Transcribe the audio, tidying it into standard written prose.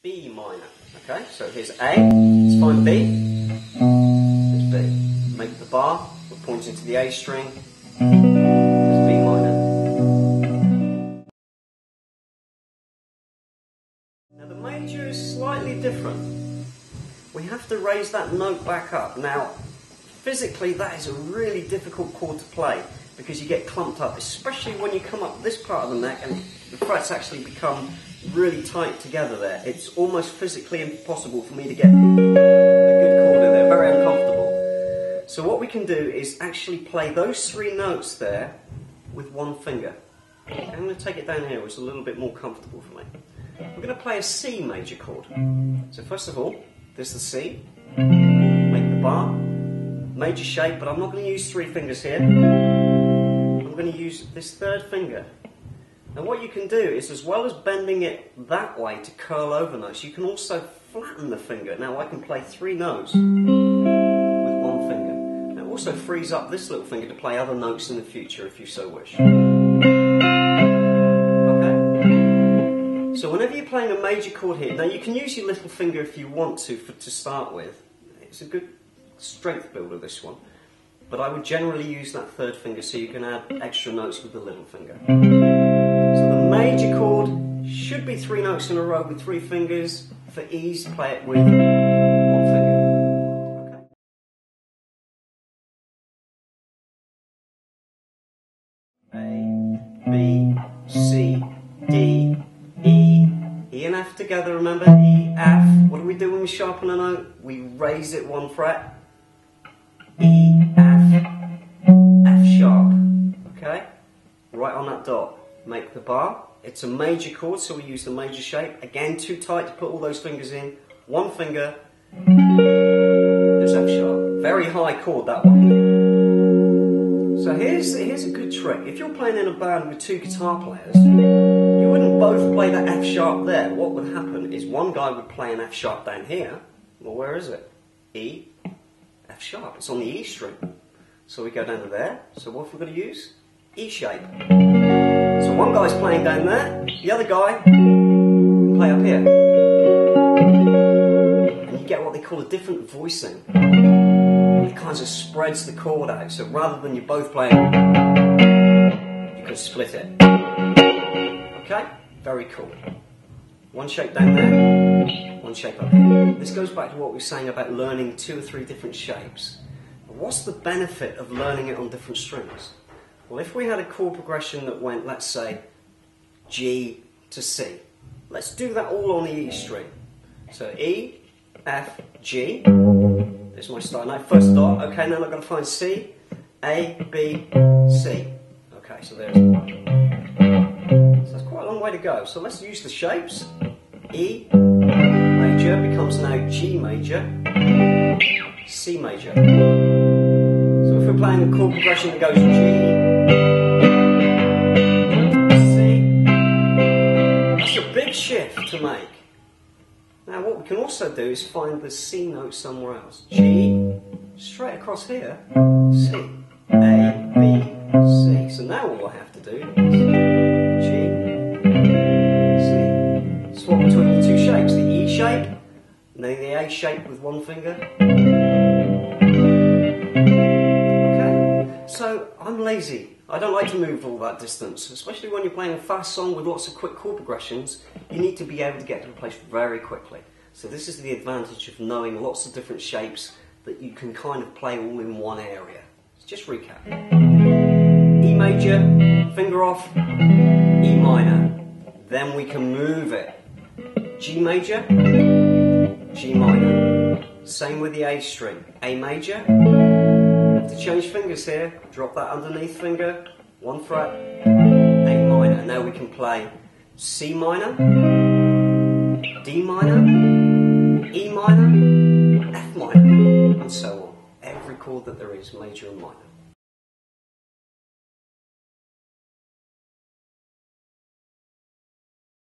B minor. Okay, so here's A, let's find B, there's B. Make the bar, we're pointing to the A string, there's B minor. Now the major is slightly different. We have to raise that note back up. Now, physically that is a really difficult chord to play because you get clumped up, especially when you come up this part of the neck and the frets actually become really tight together there. It's almost physically impossible for me to get a good chord in there, very uncomfortable. So what we can do is actually play those three notes there with one finger. Okay, I'm going to take it down here, which is a little bit more comfortable for me. We're going to play a C major chord. So first of all, there's the C, make the bar, major shape, but I'm not going to use three fingers here. I'm going to use this third finger. And what you can do is, as well as bending it that way to curl over notes, you can also flatten the finger. Now I can play three notes with one finger. Now it also frees up this little finger to play other notes in the future if you so wish. Okay? So whenever you're playing a major chord here, now you can use your little finger if you want to start with. It's a good strength builder, this one. But I would generally use that third finger so you can add extra notes with the little finger. So the major chord should be three notes in a row with three fingers. For ease, play it with one finger. Okay. A, B, C, D, E. E and F together, remember? E, F. What do we do when we sharpen a note? We raise it one fret. E, F, F sharp. Okay? Right on that dot. Make the bar. It's a major chord, so we use the major shape. Again, too tight to put all those fingers in. One finger. There's F sharp. Very high chord, that one. So here's a good trick. If you're playing in a band with two guitar players, you wouldn't both play that F sharp there. What would happen is one guy would play an F sharp down here. Well, where is it? E, F sharp. It's on the E string. So we go down to there. So what have we got to use? E shape. So one guy's playing down there, the other guy can play up here. And you get what they call a different voicing. It kind of spreads the chord out. So rather than you both playing, you can split it. Okay? Very cool. One shape down there, one shape up here. This goes back to what we were saying about learning two or three different shapes. But what's the benefit of learning it on different strings? Well, if we had a chord progression that went, let's say, G to C. Let's do that all on the E string. So E, F, G. There's my start note, first dot. Okay, now I've got to find C, A, B, C. Okay, so there's one. So that's quite a long way to go. So let's use the shapes. E major becomes now G major, C major. So if we're playing a chord progression that goes G, C, that's a big shift to make. Now what we can also do is find the C note somewhere else. G, straight across here, C, A, B, C. So now all I have to do is G, C. Swap between the two shapes, the E shape, and then the A shape with one finger. So, I'm lazy. I don't like to move all that distance, especially when you're playing a fast song with lots of quick chord progressions. You need to be able to get to a place very quickly. So this is the advantage of knowing lots of different shapes that you can kind of play all in one area. Let's just recap. E major, finger off, E minor. Then we can move it. G major, G minor. Same with the A string. A major. To change fingers here, drop that underneath finger, one fret, A minor. Now we can play C minor, D minor, E minor, F minor, and so on. Every chord that there is, major and minor.